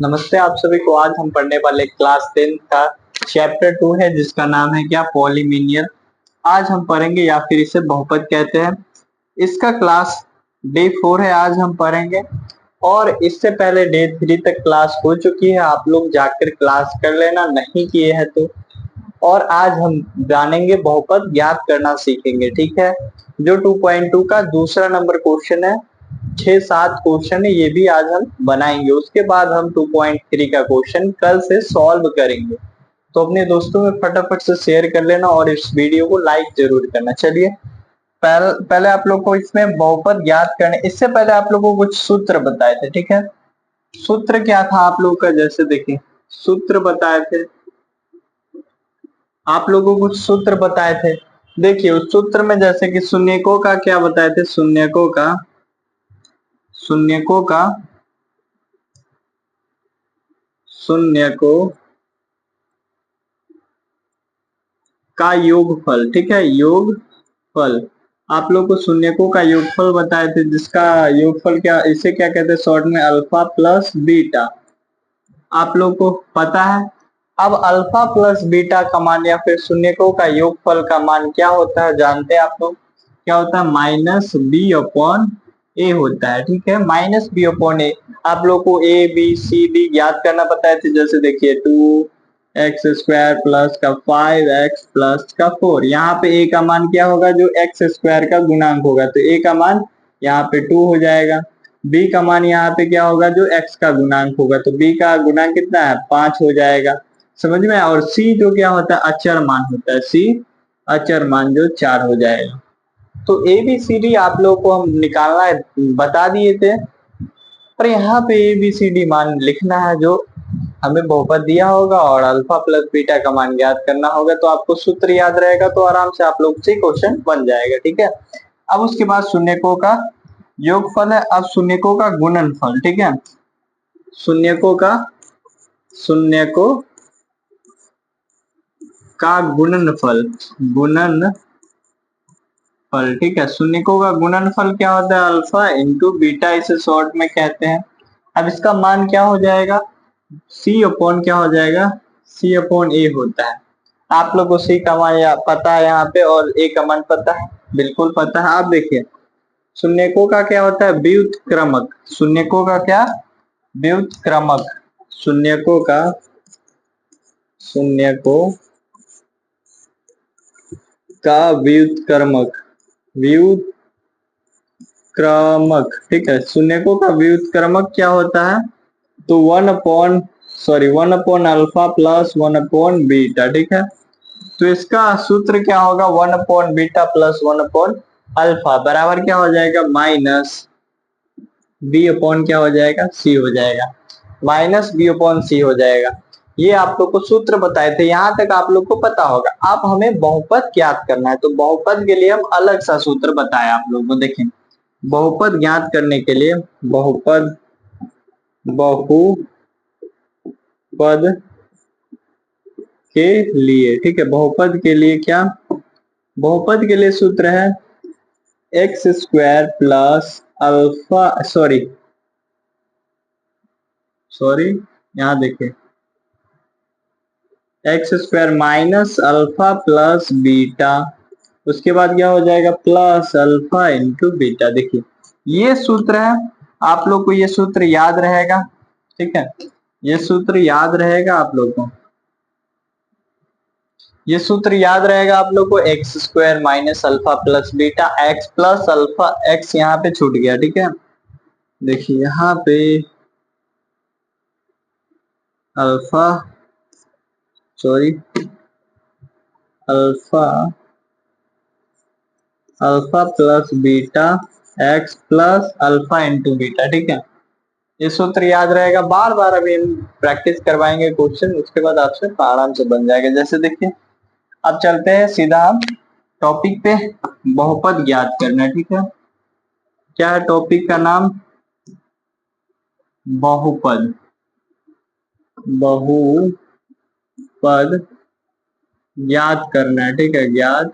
नमस्ते आप सभी को। आज हम पढ़ने वाले क्लास 10 का चैप्टर 2 है जिसका नाम है क्या, पॉलीमिनियल। आज हम पढ़ेंगे या फिर इसे बहुपद कहते हैं। इसका क्लास डे 4 है, आज हम पढ़ेंगे। और इससे पहले डे 3 तक क्लास हो चुकी है, आप लोग जाकर क्लास कर लेना नहीं किए हैं तो। और आज हम जानेंगे बहुपद ज्ञात करना सीखेंगे, ठीक है। जो 2.2 का दूसरा नंबर क्वेश्चन है, 6-7 क्वेश्चन है, ये भी आज हम बनाएंगे। उसके बाद हम 2.3 का क्वेश्चन कल से सॉल्व करेंगे। तो अपने दोस्तों में फटाफट से शेयर कर लेना और इस वीडियो को लाइक जरूर करना। चलिए पहले आप लोग को इसमें बहुपद ज्ञात करने, इससे पहले आप लोगों को कुछ सूत्र बताए थे, ठीक है। सूत्र क्या था आप लोग का, जैसे देखिए सूत्र बताए थे आप लोगों को, कुछ सूत्र बताए थे। देखिए उस सूत्र में जैसे कि शून्यकों का क्या बताए थे, शून्यकों का योगफल, ठीक है, योगफल। आप लोग को शून्यकों का योगफल बताए थे, जिसका योगफल क्या, इसे क्या कहते हैं शॉर्ट में, अल्फा प्लस बीटा। आप लोग को पता है। अब अल्फा प्लस बीटा का मान या फिर शून्यकों का योगफल का मान क्या होता है, जानते हैं आप लोग। क्या होता है, माइनस बी अपॉन ए होता है, ठीक है, माइनस बी अपॉन ए। आप लोग को ए बी सी डी ज्ञात करना पता है, जैसे देखिए 2x² प्लस का 5x प्लस का 4। यहाँ पे ए का मान क्या होगा, जो x² का गुणांक होगा, तो ए का मान यहाँ पे 2 हो जाएगा। बी का मान यहाँ पे क्या होगा, जो x का गुणांक होगा, तो b का गुणांक कितना है, 5 हो जाएगा। समझ में। और c जो क्या होता है, अचर मान होता है, c अचर मान जो 4 हो जाएगा। तो ए बी सी डी आप लोगों को हम निकालना है, बता दिए थे। पर यहाँ पे ए बी सी डी मान लिखना है जो हमें बहुपद दिया होगा, और अल्फा प्लस बीटा का मान ज्ञात करना होगा। तो आपको सूत्र याद रहेगा तो आराम से आप लोग से क्वेश्चन बन जाएगा, ठीक है। अब उसके बाद शून्यकों का योगफल है, अब शून्यकों का गुणनफल, ठीक है। शून्यकों का गुणनफल, ठीक है। शून्यकों का गुणनफल क्या होता है, अल्फा इंटू बीटा, इसे शॉर्ट में कहते हैं। अब इसका मान क्या हो जाएगा, सी अपॉन क्या हो जाएगा, सी अपॉन ए होता है। आप लोग को सी का मान पता है यहाँ पे, और ए का मान पता है, बिल्कुल पता है। आप देखिए शून्यकों का क्या होता है, व्युत्क्रमक। शून्यकों का क्या, व्युत्क्रमक। शून्यकों का व्युत्क्रमक, ठीक है। शून्यकों का व्युत्क्रमक क्या होता है, तो 1 upon alpha plus 1 upon beta, ठीक है। तो इसका सूत्र क्या होगा, 1 upon beta plus 1 upon alpha बराबर क्या हो जाएगा, माइनस बी अपॉन क्या हो जाएगा, सी हो जाएगा, माइनस बी अपॉन सी हो जाएगा। ये आप लोग को सूत्र बताए थे, यहाँ तक आप लोग को पता होगा। अब हमें बहुपद ज्ञात करना है, तो बहुपद के लिए हम अलग सा सूत्र बताए आप लोगों को। देखें बहुपद ज्ञात करने के लिए, बहुपद के लिए, ठीक है, बहुपद के लिए क्या, बहुपद के लिए सूत्र है x² प्लस अल्फा, सॉरी यहाँ देखिए x² minus alpha plus beta, उसके बाद क्या हो जाएगा, प्लस अल्फा इंटू बीटा। देखिए ये सूत्र है, आप लोग को ये सूत्र याद रहेगा, ठीक है। ये सूत्र याद रहेगा आप लोग को, ये सूत्र याद रहेगा आप लोग को, x² minus alpha plus beta, x plus alpha, x यहाँ पे छूट गया, ठीक है। देखिए यहाँ पे alpha, alpha plus beta, x plus alpha into beta, ठीक है। ये सूत्र याद रहेगा, बार बार अभी हम प्रैक्टिस करवाएंगे क्वेश्चन, उसके बाद आपसे आराम से बन जाएगा। जैसे देखिए अब चलते हैं सीधा हम टॉपिक पे, बहुपद ज्ञात करना, ठीक है। क्या है टॉपिक का नाम, बहुपद ज्ञात करना है, ठीक है, ज्ञात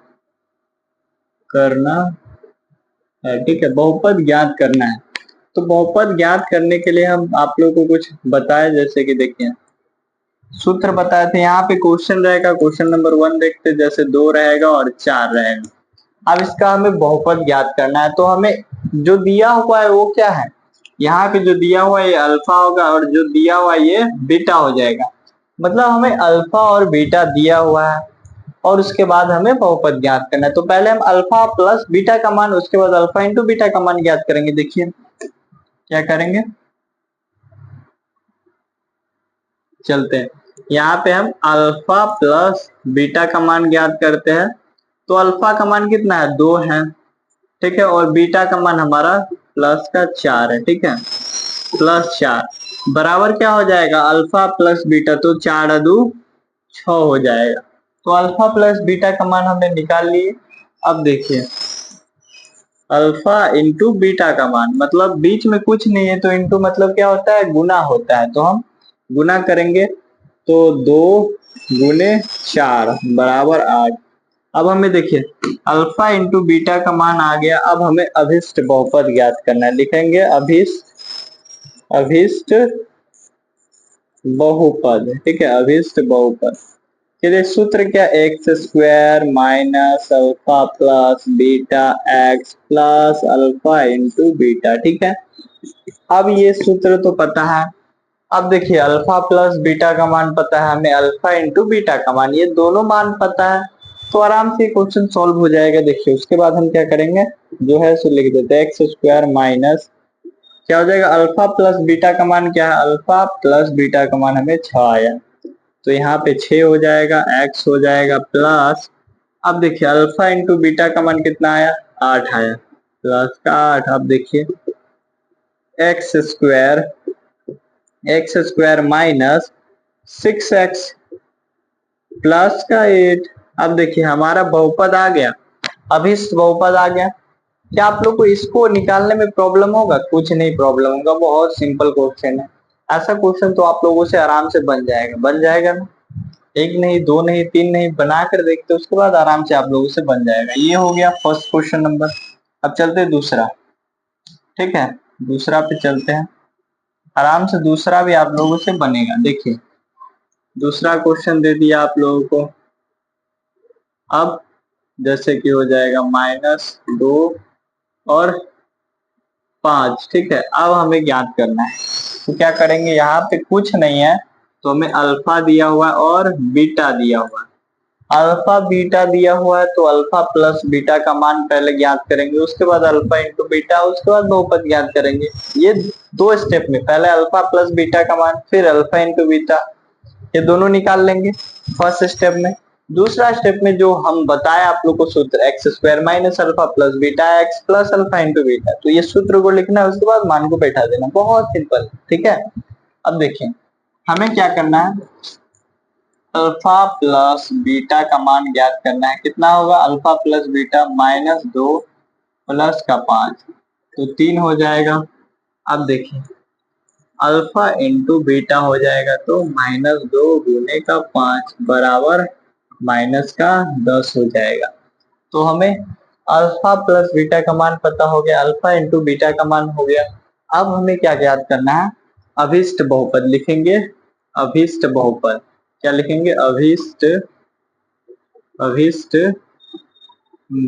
करना है, ठीक है, बहुपद ज्ञात करना है। तो बहुपद ज्ञात करने के लिए हम आप लोगों को कुछ बताए, जैसे कि देखिए सूत्र बताए थे। यहाँ पे क्वेश्चन रहेगा, क्वेश्चन नंबर 1 देखते, जैसे 2 रहेगा और 4 रहेगा। अब इसका हमें बहुपद ज्ञात करना है, तो हमें जो दिया हुआ है वो क्या है, यहाँ पे जो दिया हुआ है ये अल्फा होगा और जो दिया हुआ है ये बीटा हो जाएगा। मतलब हमें अल्फा और बीटा दिया हुआ है और उसके बाद हमें बहुपद ज्ञात करना है। तो पहले हम अल्फा प्लस बीटा का मान, उसके बाद अल्फा इंटू बीटा का मान ज्ञात करेंगे। देखिए क्या करेंगे, चलते हैं। यहाँ पे हम अल्फा प्लस बीटा का मान ज्ञात करते हैं। तो अल्फा का मान कितना है, 2 है, ठीक है, और बीटा का मान हमारा प्लस का 4 है, ठीक है, प्लस 4 बराबर क्या हो जाएगा, अल्फा प्लस बीटा, तो 4 अदू 6 हो जाएगा। तो अल्फा प्लस बीटा का मान हमने निकाल लिए। अब देखिए अल्फा इंटू बीटा का मान, मतलब बीच में कुछ नहीं है तो इंटू मतलब क्या होता है, गुना होता है। तो हम गुना करेंगे, तो 2 गुने 4 बराबर 8। अब हमें देखिए अल्फा इंटू बीटा का मान आ गया। अब हमें अभिष्ट बहुपद ज्ञात करना है। लिखेंगे अभिष्ट बहुपद, ठीक है, अभिष्ट बहुपद के लिए सूत्र क्या, x square minus alpha plus beta x plus alpha into beta, ठीक है। अब ये सूत्र तो पता है। अब देखिए अल्फा प्लस बीटा का मान पता है हमें, अल्फा इंटू बीटा का मान, ये दोनों मान पता है, तो आराम से क्वेश्चन सॉल्व हो जाएगा। देखिए उसके बाद हम क्या करेंगे, जो है सो लिख देते हैं एक्स स्क्वायर माइनस क्या हो जाएगा, अल्फा प्लस बीटा का मान क्या है, अल्फा प्लस बीटा का मान हमें 6 आया, तो यहाँ पे 6 हो जाएगा, एक्स हो जाएगा प्लस। अब देखिए अल्फा इंटू बीटा का मान कितना आया, 8 आया, प्लस का 8। अब देखिए x square minus 6x plus का 8। अब देखिए हमारा बहुपद आ गया, अभिष्ट बहुपद आ गया। क्या आप लोग को इसको निकालने में प्रॉब्लम होगा, कुछ नहीं प्रॉब्लम होगा, बहुत सिंपल क्वेश्चन है। ऐसा क्वेश्चन तो आप लोगों से आराम से बन जाएगा ना, एक नहीं, दो नहीं, तीन नहीं, बना कर देखते उसके बाद आराम से आप लोगों से बन जाएगा। ये हो गया फर्स्ट क्वेश्चन नंबर। अब चलते हैं दूसरा, ठीक है, दूसरा पे चलते हैं, आराम से दूसरा भी आप लोगों से बनेगा। देखिए दूसरा क्वेश्चन दे दिया आप लोगों को। अब जैसे कि हो जाएगा -2 और 5, ठीक है। अब हमें ज्ञात करना है, तो क्या करेंगे, यहाँ पे कुछ नहीं है तो हमें अल्फा दिया हुआ है और बीटा दिया हुआ है। अल्फा बीटा दिया हुआ है तो अल्फा प्लस बीटा का मान पहले ज्ञात करेंगे, उसके बाद अल्फा इंटू बीटा, उसके बाद बहुपद ज्ञात करेंगे। ये 2 स्टेप में, पहले अल्फा प्लस बीटा का मान, फिर अल्फा इंटू बीटा, ये दोनों निकाल लेंगे फर्स्ट स्टेप में। दूसरा स्टेप में जो हम बताए आप लोग को सूत्र, x square minus alpha plus beta x plus alpha into beta, तो ये सूत्र को लिखना है, उसके बाद मान को बैठा देना, बहुत सिंपल, ठीक है। अब देखिए हमें क्या करना है, अल्फा प्लस बीटा का मान ज्ञात करना है। कितना होगा, अल्फा प्लस बीटा -2 प्लस का 5, तो 3 हो जाएगा। अब देखिए अल्फा इंटू बीटा हो जाएगा, तो -2 गुने का 5 बराबर माइनस का 10 हो जाएगा। तो हमें अल्फा प्लस बीटा का मान पता हो गया, अल्फा इंटू बीटा का मान हो गया। अब हमें क्या ज्ञात करना है, अभिष्ट बहुपद लिखेंगे, अभिष्ट बहुपद क्या लिखेंगे, अभिष्ट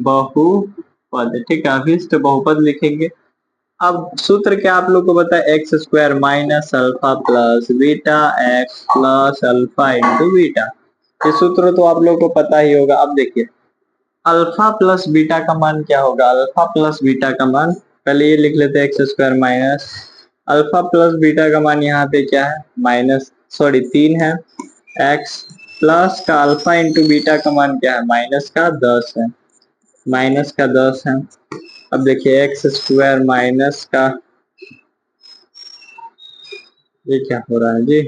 बहुपद, ठीक है, अभिष्ट बहुपद लिखेंगे। अब सूत्र क्या आप लोग को पता है, x square minus alpha plus beta x plus alpha into beta, ये सूत्र तो आप लोग को पता ही होगा। अब देखिए अल्फा प्लस बीटा का मान क्या होगा, अल्फा प्लस बीटा का मान पहले ये लिख लेते हैं, x square minus alpha plus beta का मान यहाँ पे क्या है, 3 है, एक्स प्लस का अल्फा इंटू बीटा का मान क्या है, माइनस का 10 है, माइनस का 10 है। अब देखिए एक्स स्क्वायर माइनस का, ये क्या हो रहा है जी,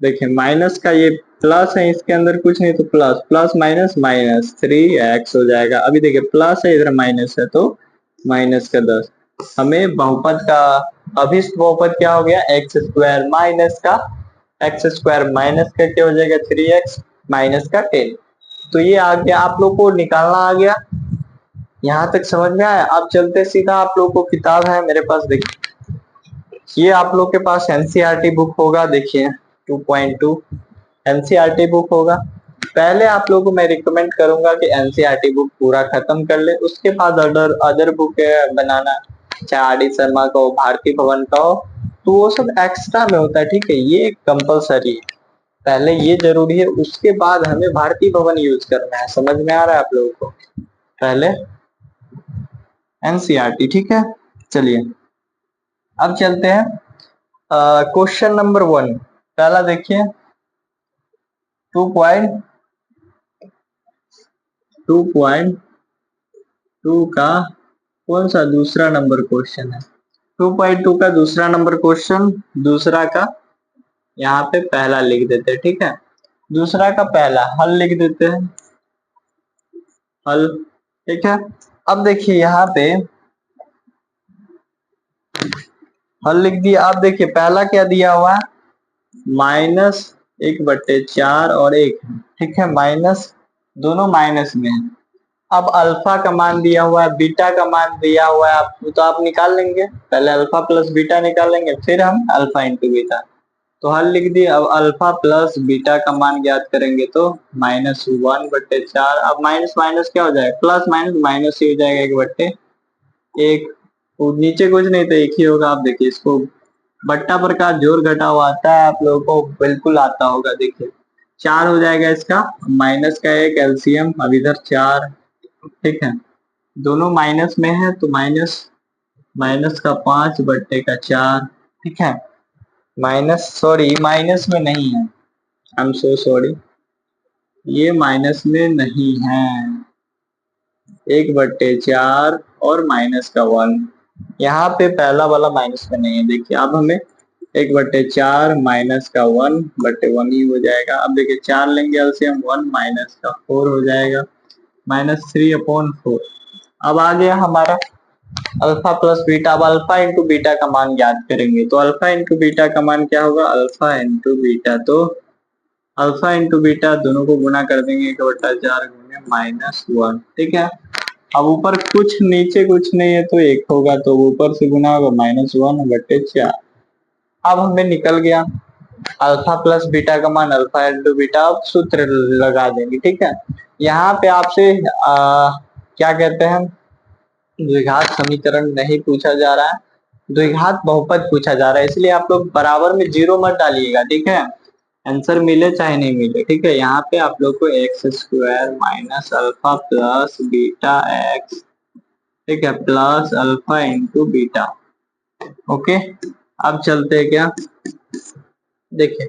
देखिए माइनस का ये प्लस है, इसके अंदर कुछ नहीं, तो plus plus minus minus 3x हो जाएगा। अभी देखिए प्लस है, इधर माइनस है, तो माइनस का 10। हमें बहुपद का अभिष्ट बहुपद क्या हो गया, एक्स स्क्वायर माइनस का, एक्स स्क्वायर माइनस का क्या हो जाएगा, 3x माइनस का 10। तो ये आ गया, आप लोग को निकालना आ गया यहाँ तक समझ में आया। अब चलते सीधा, आप लोगों को किताब है मेरे पास, देखिए ये आप लोग के पास एनसीईआरटी बुक होगा, देखिए 2.2 एनसीईआरटी बुक होगा। पहले आप लोगों को मैं रिकमेंड करूंगा कि एनसीईआरटी बुक पूरा खत्म कर ले, उसके बाद अदर अदर बुक बनाना, चाहे आर डी शर्मा का हो, भारती भवन का हो, तो वो सब एक्स्ट्रा में होता है, ठीक है, ये कंपलसरी है। पहले ये जरूरी है, उसके बाद हमें भारती भवन यूज करना है। समझ में आ रहा है आप लोगों को? पहले एनसीईआरटी, ठीक है। चलिए अब चलते हैं क्वेश्चन नंबर 1। पहला देखिए 2.2 का कौन सा दूसरा नंबर क्वेश्चन है? 2.2 का दूसरा नंबर क्वेश्चन, दूसरा का यहाँ पे पहला लिख देते हैं, ठीक है। दूसरा का पहला हल लिख देते हैं, हल, ठीक है। अब देखिए यहाँ पे हल लिख दिया। अब देखिए पहला क्या दिया हुआ है, -1/4 और 1, ठीक है, माइनस, दोनों माइनस में है। अब अल्फा का मान दिया हुआ है, बीटा का मान दिया हुआ है, आप तो आप निकाल लेंगे, पहले अल्फा प्लस बीटा निकालेंगे, फिर हम अल्फा इंटू बीटा। तो हल लिख दिए। अब अल्फा प्लस बीटा का मान ज्ञात करेंगे तो -1/4। अब माइनस माइनस क्या हो जाएगा, प्लस माइनस माइनस ही हो जाएगा, 1/1। नीचे कुछ नहीं तो एक ही होगा। आप देखिए इसको बट्टा प्रकार जोड़ घटाव आता है, आप लोगों को बिल्कुल आता होगा। देखिए 4 हो जाएगा इसका, माइनस का 1 एलसीएम, अब इधर 4, ठीक है, दोनों माइनस में है तो माइनस, माइनस का 5/4, ठीक है। माइनस, सॉरी माइनस में नहीं है, आई एम सो सॉरी, ये माइनस में नहीं है, 1/4 और -1, यहाँ पे पहला वाला माइनस में नहीं है। देखिए अब हमें 1/4 -1/1 ही हो जाएगा। अब देखिए 4 लेंगे एलसीएम, 1 माइनस का 4 हो जाएगा, -3/4। अब आ गया हमारा अल्फा प्लस बीटा। अब अल्फा इंटू बीटा का मान ज्ञात करेंगे, तो अल्फा इंटू बीटा का मान क्या होगा, अल्फा इंटू बीटा, तो अल्फा इंटू बीटा दोनों को गुना कर देंगे, 1/4 गुने -1, ठीक है। अब ऊपर कुछ नीचे कुछ नहीं है तो 1 होगा, तो ऊपर से गुना होगा -1/4। अब हमें निकल गया अल्फा प्लस बीटा का मान अल्फा इंटू बीटा। अब सूत्र लगा देंगे, ठीक है। यहाँ पे आपसे क्या कहते हैं, द्विघात समीकरण नहीं पूछा जा रहा है, द्विघात बहुपद पूछा जा रहा है, इसलिए आप लोग बराबर में 0 मत डालिएगा, ठीक है। आंसर मिले चाहे नहीं मिले, ठीक है। यहाँ पे आप लोग को x² minus alpha plus beta x, ठीक है, plus alpha into beta, okay. अब चलते हैं क्या, देखिए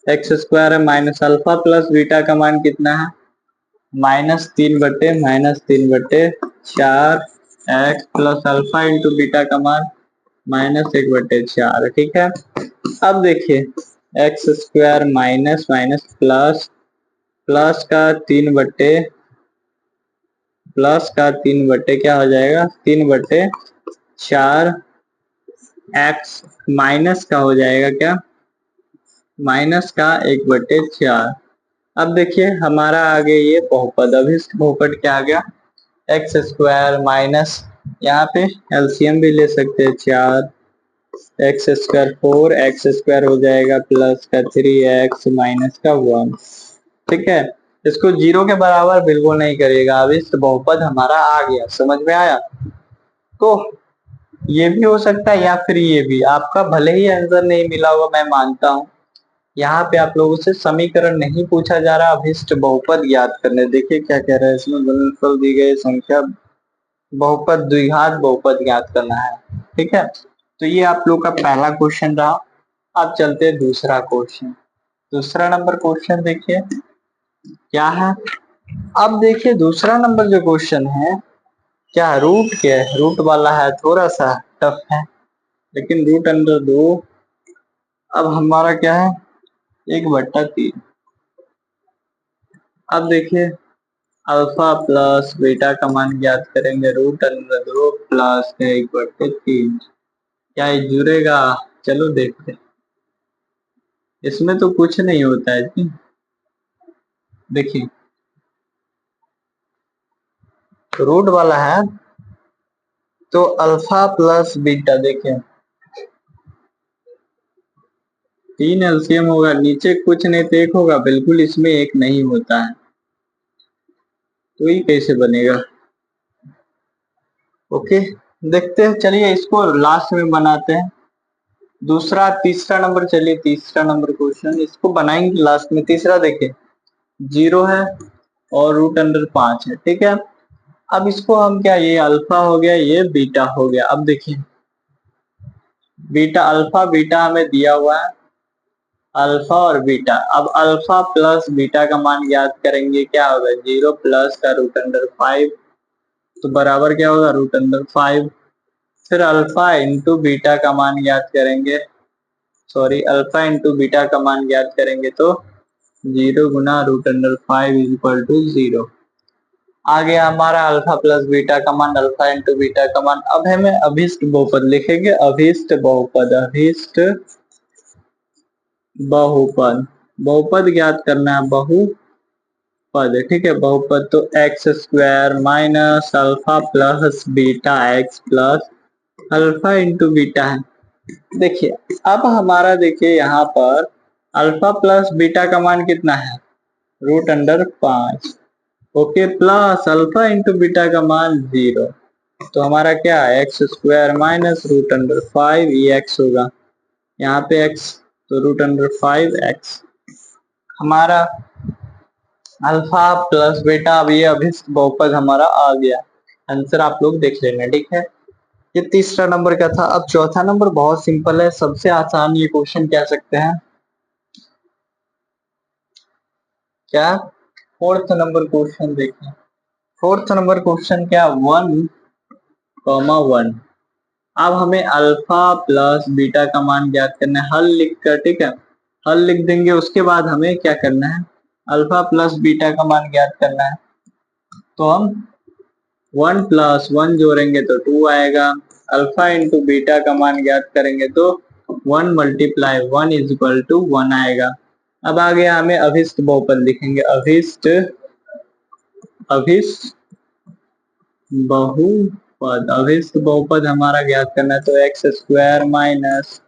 x² है माइनस अल्फा प्लस बीटा का मान कितना है, -3/4 x plus alpha into beta का मान -1/4, ठीक है। अब देखिए x² minus minus plus, plus का 3/, क्या हो जाएगा, 3/4 x माइनस का हो जाएगा क्या, माइनस का 1/4। अब देखिए हमारा आगे ये बहुपद, अभिष्ट बहुपद क्या आ गया, x² माइनस, यहाँ पे एलसीएम भी ले सकते हैं, 4 x² 4 x² हो जाएगा प्लस का 3x माइनस का 1, ठीक है। इसको 0 के बराबर बिल्कुल नहीं करिएगा, अभिष्ट बहुपद हमारा आ गया, समझ में आया। तो ये भी हो सकता है या फिर ये भी, आपका भले ही आंसर नहीं मिला होगा मैं मानता हूँ, यहाँ पे आप लोगों से समीकरण नहीं पूछा जा रहा, अभिष्ट बहुपद ज्ञात करने। देखिए क्या कह रहा है इसमें, गुणनफल दी गई संख्या बहुपद द्विघात बहुपद ज्ञात करना है, ठीक है। तो ये आप लोग का पहला क्वेश्चन रहा। अब चलते हैं दूसरा क्वेश्चन। दूसरा नंबर क्वेश्चन देखिए क्या है। अब देखिए दूसरा नंबर जो क्वेश्चन है, क्या रूट के रूट वाला है, थोड़ा सा टफ है, लेकिन √2। अब हमारा क्या है, 1/3। अब देखिए अल्फा प्लस बीटा का मान ज्ञात करेंगे, √2 प्लस 1/3, क्या ये जुड़ेगा, चलो देखते हैं। इसमें तो कुछ नहीं होता है जी, देखिए रूट वाला है तो अल्फा प्लस बीटा, देखिए 3 एलसीएम होगा, नीचे कुछ नहीं तो एक होगा, बिल्कुल इसमें एक नहीं होता है, तो ये कैसे बनेगा। ओके, देखते हैं, चलिए इसको लास्ट में बनाते हैं। दूसरा तीसरा नंबर, चलिए तीसरा नंबर क्वेश्चन इसको बनाएंगे लास्ट में। तीसरा देखिए 0 है और रूट अंडर 5 है, ठीक है। अब इसको हम क्या, ये अल्फा हो गया, ये बीटा हो गया। अब देखिए बीटा, अल्फा बीटा हमें दिया हुआ है, अल्फा और बीटा। अब अल्फा प्लस बीटा का मान ज्ञात करेंगे, क्या होगा 0 प्लस का रूट अंडर 5, तो बराबर क्या होगा रूट अंडर 5। फिर अल्फा इंटू बीटा का मान ज्ञात करेंगे, सॉरी अल्फा इंटू बीटा का मान ज्ञात करेंगे तो 0 गुना root under 5 is equal to 0। आ गया हमारा अल्फा प्लस बीटा का मान, अल्फा इंटू बीटा का मान। अब हमें अभिष्ट बहुपद लिखेंगे, अभिष्ट बहुपद, अभिष्ट बहुपद, बहुपद ज्ञात करना है, बहुपद, ठीक है। बहुपद तो x square minus alpha plus beta x plus alpha into beta है। देखिए अब हमारा, देखिए यहाँ पर अल्फा प्लस बीटा का मान कितना है root under 5, okay, plus alpha into beta का मान 0, तो हमारा क्या है x square minus root under 5, ये एक्स होगा, यहाँ पे एक्स तो रूट अंडर 5 एक्स। हमारा अल्फा प्लस बीटा, अब ये अभिष्ट बहुपद हमारा आ गया। आंसर आप लोग देख लेना, ठीक है। ये तीसरा नंबर का था। अब चौथा नंबर बहुत सिंपल है, सबसे आसान ये क्वेश्चन कह सकते हैं। क्या, फोर्थ नंबर क्वेश्चन देखिए, फोर्थ नंबर क्वेश्चन क्या, 1,1। अब हमें अल्फा प्लस बीटा का मान ज्ञात करना है, हल लिख कर, ठीक है, हल लिख देंगे। उसके बाद हमें क्या करना है, अल्फा प्लस बीटा का मान ज्ञात करना है, तो हम 1 प्लस 1 जोड़ेंगे तो 2 आएगा, अल्फा इंटू बीटा का मान ज्ञात करेंगे तो 1 मल्टीप्लाई 1 इज इक्वल टू 1 आएगा। अब आ गया हमें अभिष्ट बहुपद लिखेंगे, अभिष्ट, अभिष्ट बहुपद, अभिष्ट बहुपद हमारा ज्ञात करना है, तो x square minus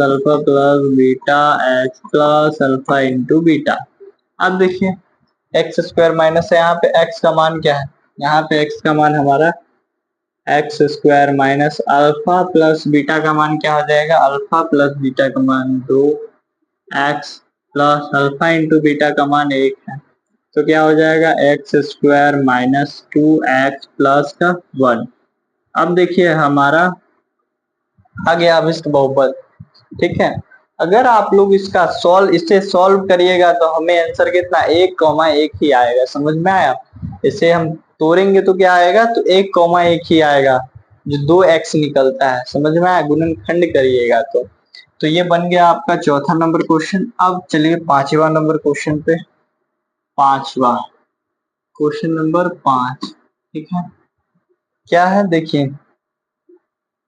alpha plus beta x plus alpha into beta. अब देखिए एक्स स्क्वायर माइनस है, यहाँ पे एक्स का मान क्या है, यहाँ पे एक्स का मान हमारा x square minus alpha plus beta का मान क्या हो जाएगा, अल्फा प्लस बीटा का मान 2 x plus alpha into beta का मान 1 है, तो क्या हो जाएगा x square minus 2x plus का 1। अब देखिए हमारा आ गया अभिष्ट बहुपद, ठीक है। अगर आप लोग इसका इसे सॉल्व करिएगा तो हमें आंसर कितना 1,1 ही आएगा, समझ में आया। इसे हम तोड़ेंगे तो क्या आएगा, तो 1,1 ही आएगा, जो 2x निकलता है, समझ में आया। गुणनखंड करिएगा तो ये बन गया आपका चौथा नंबर क्वेश्चन। अब चलिए पांचवा नंबर क्वेश्चन पे, पांचवा क्वेश्चन नंबर 5, ठीक है। क्या है देखिए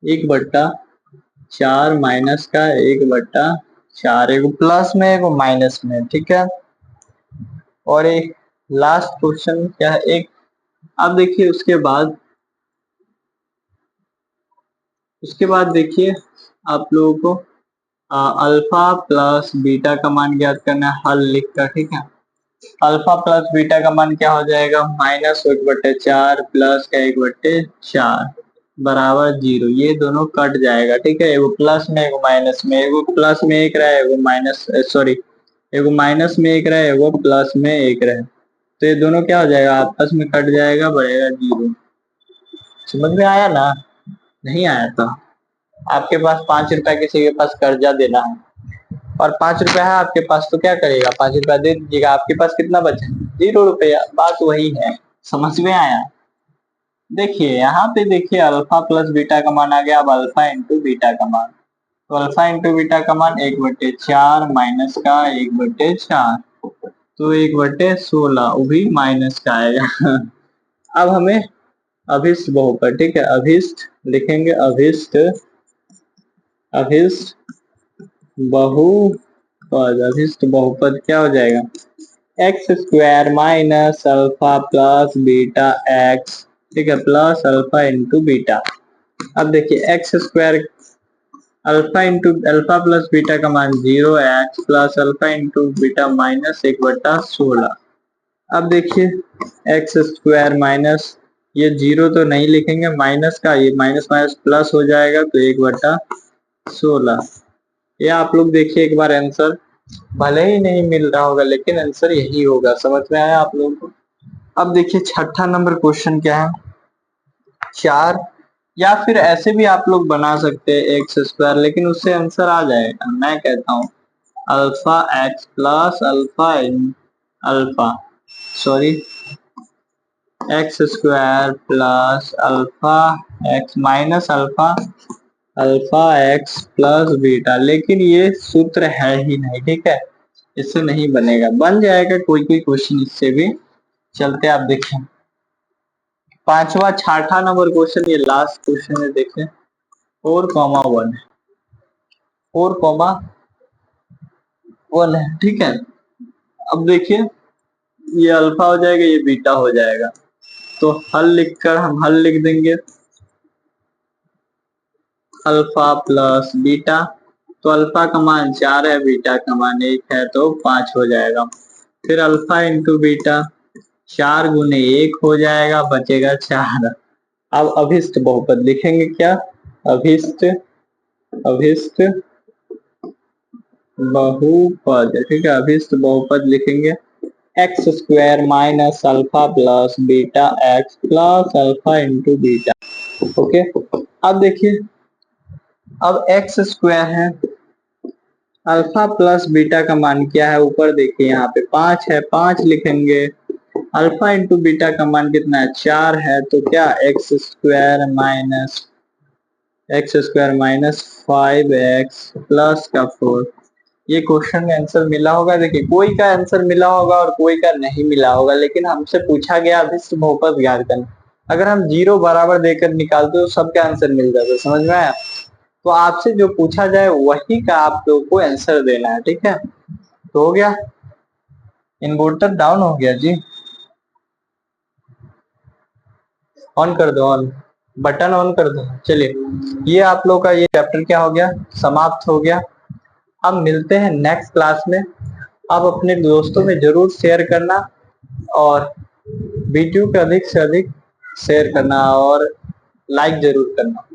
1/4 माइनस का 1/4, एक प्लस में एक माइनस में, ठीक है। और एक लास्ट क्वेश्चन क्या है, एक, अब देखिए उसके बाद देखिए आप लोगों को अल्फा प्लस बीटा का मान ज्ञात करना है, हल लिख कर, ठीक है। अल्फा प्लस बीटा का मान क्या हो जाएगा, माइनस 1/4 प्लस का 1/4 बराबर 0, ये दोनों कट जाएगा, ठीक है। एगो प्लस में एगो माइनस में, एगो प्लस में एक रहा है, एगो माइनस, सॉरी एगो माइनस में एक रहा है, एगो प्लस में एक रहा है, तो ये दोनों क्या हो जाएगा आपस में कट जाएगा, बढ़ेगा 0। समझ में आया ना, नहीं आया तो आपके पास 5 रुपया किसी के पास कर्जा देना है और 5 रुपया है आपके पास, तो क्या करेगा 5 रुपया दे दीजिएगा, आपके पास कितना बचे 0 रुपया, बात वही है, समझ में आया। देखिए यहाँ पे देखिए अल्फा प्लस बीटा का मान आ गया, अब अल्फा इंटू बीटा का मान, तो अल्फा इंटू बीटा का मान 1/4 माइनस का 1/4, तो 1/16, वो भी माइनस का आएगा। अब हमें अभिष्ट बहुपद, ठीक है, अभिष्ट लिखेंगे, अभिष्ट, अभिष्ट बहुपद, अभिष्ट बहुपद क्या हो जाएगा x square minus alpha plus beta x, ठीक है, प्लस अल्फा इंटू बीटा। अब देखिए x square alpha into alpha plus beta का मान 0, x plus alpha into beta minus 1/16। अब देखिए एक्स स्क्वायर माइनस, ये 0 तो नहीं लिखेंगे, माइनस का ये माइनस माइनस प्लस हो जाएगा तो 1/16। ये आप लोग देखिए एक बार आंसर, भले ही नहीं मिल रहा होगा लेकिन आंसर यही होगा। समझ में आया आप लोगों को? अब देखिए छठा नंबर क्वेश्चन क्या है, 4, या फिर ऐसे भी आप लोग बना सकते हैं एक्स स्क्वायर, लेकिन उससे आंसर आ जाएगा। मैं कहता हूँ alpha x plus alpha in alpha, sorry, x square plus alpha x minus alpha alpha x plus beta, लेकिन ये सूत्र है ही नहीं, ठीक है, इससे नहीं बनेगा। बन जाएगा कोई कोई क्वेश्चन इससे भी। चलते आप देखें पांचवा छठा नंबर क्वेश्चन, ये लास्ट क्वेश्चन है, देखें 4,1 है, 4,1 है, ठीक है। अब देखिए ये अल्फा हो जाएगा, ये बीटा हो जाएगा, तो हल लिखकर हम हल लिख देंगे अल्फा प्लस बीटा। तो अल्फा का मान 4 है, बीटा का मान 1 है, तो 5 हो जाएगा। फिर अल्फा इंटू बीटा 4 गुने 1 हो जाएगा, बचेगा 4। अब अभिष्ट बहुपद लिखेंगे क्या, अभिष्ट अभिष्ट बहुपद, ठीक है, अभिष्ट बहुपद लिखेंगे x square minus alpha plus beta x plus alpha into beta. Okay, अब देखिए अब एक्स स्क्वायर है, अल्फा प्लस बीटा का मान क्या है, ऊपर देखिए यहाँ पे 5 है, 5 लिखेंगे। अल्फा इंटू बीटा का मान कितना है, 4 है, तो क्या x square minus 5x plus का 4। ये क्वेश्चन का आंसर मिला होगा। देखिए कोई का आंसर मिला होगा और कोई का नहीं मिला होगा, लेकिन हमसे पूछा गया अभिष्ट बहुपद ज्ञात करना। अगर हम 0 बराबर देकर निकालते तो सबका आंसर मिल जाता। समझ में आया? तो आपसे जो पूछा जाए वही का आप लोगों को आंसर देना है, ठीक है। तो हो गया, इन्वर्टर डाउन हो गया जी, ऑन कर दो, ऑन बटन ऑन कर दो। चलिए ये आप लोग का ये चैप्टर क्या हो गया, समाप्त हो गया। अब मिलते हैं नेक्स्ट क्लास में। आप अपने दोस्तों में जरूर शेयर करना और वीडियो को अधिक से अधिक शेयर करना और लाइक जरूर करना।